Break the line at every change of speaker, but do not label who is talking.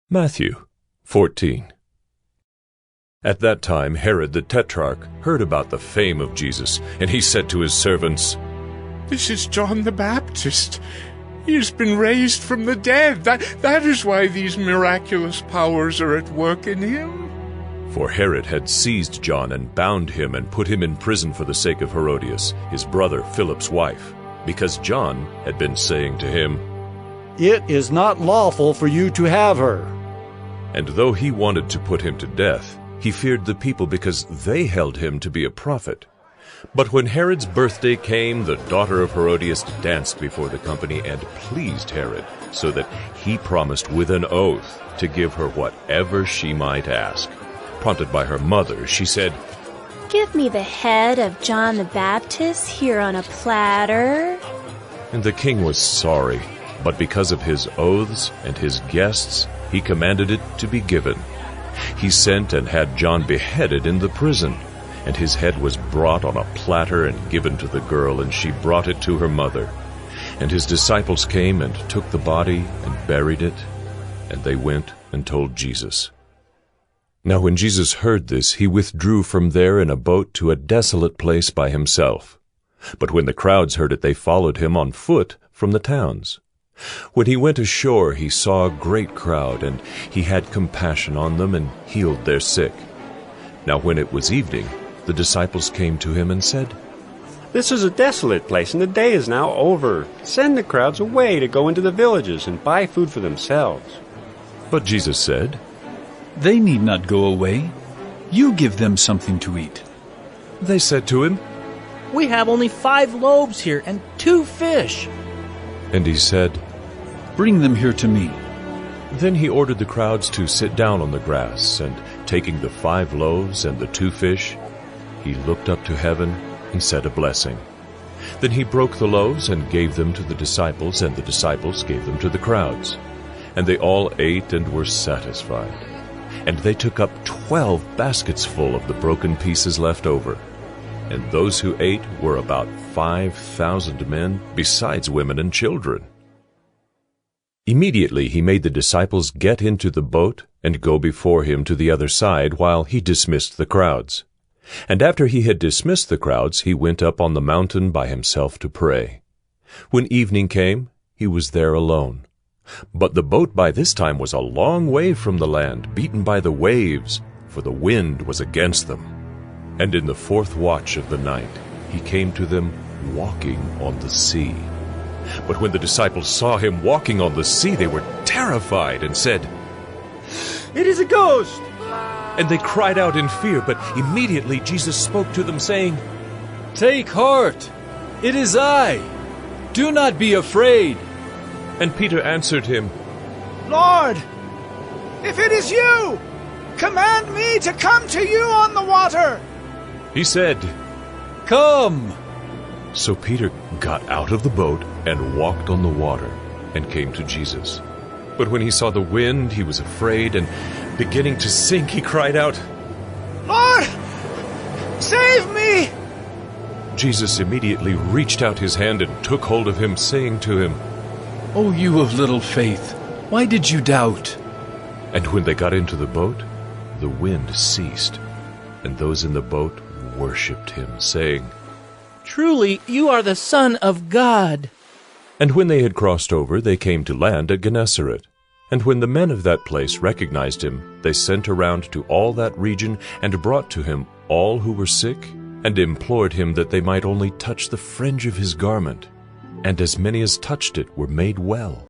Matthew 14. At that time Herod the Tetrarch heard about the fame of Jesus, and he said to his servants,
"This is John the Baptist. He has been raised from the dead. That is why these miraculous powers are at work in him."
For Herod had seized John and bound him and put him in prison for the sake of Herodias, his brother Philip's wife, because John had been saying to him,
"It is not lawful for you to have her."
And though he wanted to put him to death, he feared the people because they held him to be a prophet. But when Herod's birthday came, the daughter of Herodias danced before the company and pleased Herod, so that he promised with an oath to give her whatever she might ask. Prompted by her mother, she said,
"Give me the head of John the Baptist here on a platter."
And the king was sorry, but because of his oaths and his guests, he commanded it to be given. He sent and had John beheaded in the prison, and his head was brought on a platter and given to the girl, and she brought it to her mother. And his disciples came and took the body and buried it, and they went and told Jesus. Now when Jesus heard this, he withdrew from there in a boat to a desolate place by himself. But when the crowds heard it, they followed him on foot from the towns. When he went ashore, he saw a great crowd, and he had compassion on them and healed their sick. Now when it was evening, the disciples came to him and said,
"This is a desolate place, and the day is now over. Send the crowds away to go into the villages and buy food for themselves."
But Jesus said,
"They need not go away. You give them something to eat."
They said to him,
"We have only 5 loaves here and 2 fish.
And he said,
"Bring them here to me."
Then he ordered the crowds to sit down on the grass, and taking the 5 loaves and the 2 fish, he looked up to heaven and said a blessing. Then he broke the loaves and gave them to the disciples, and the disciples gave them to the crowds. And they all ate and were satisfied. And they took up 12 baskets full of the broken pieces left over. And those who ate were about 5,000 men, besides women and children. Immediately he made the disciples get into the boat and go before him to the other side while he dismissed the crowds. And after he had dismissed the crowds, he went up on the mountain by himself to pray. When evening came, he was there alone. But the boat by this time was a long way from the land, beaten by the waves, for the wind was against them. And in the 4th watch of the night, he came to them walking on the sea. But when the disciples saw him walking on the sea, they were terrified and said,
"It is a ghost!"
And they cried out in fear, but immediately Jesus spoke to them, saying,
"Take heart! It is I! Do not be afraid!"
And Peter answered him,
"Lord, if it is you, command me to come to you on the water."
He said,
"Come!"
So Peter got out of the boat and walked on the water and came to Jesus. But when he saw the wind, he was afraid, and beginning to sink, he cried out,
"Lord, save me!"
Jesus immediately reached out his hand and took hold of him, saying to him,
"O you of little faith, why did you doubt?"
And when they got into the boat, the wind ceased, and those in the boat worshipped him, saying,
Truly, you are the Son of God."
And when they had crossed over, they came to land at Gennesaret. And when the men of that place recognized him, they sent around to all that region and brought to him all who were sick, and implored him that they might only touch the fringe of his garment. And as many as touched it were made well.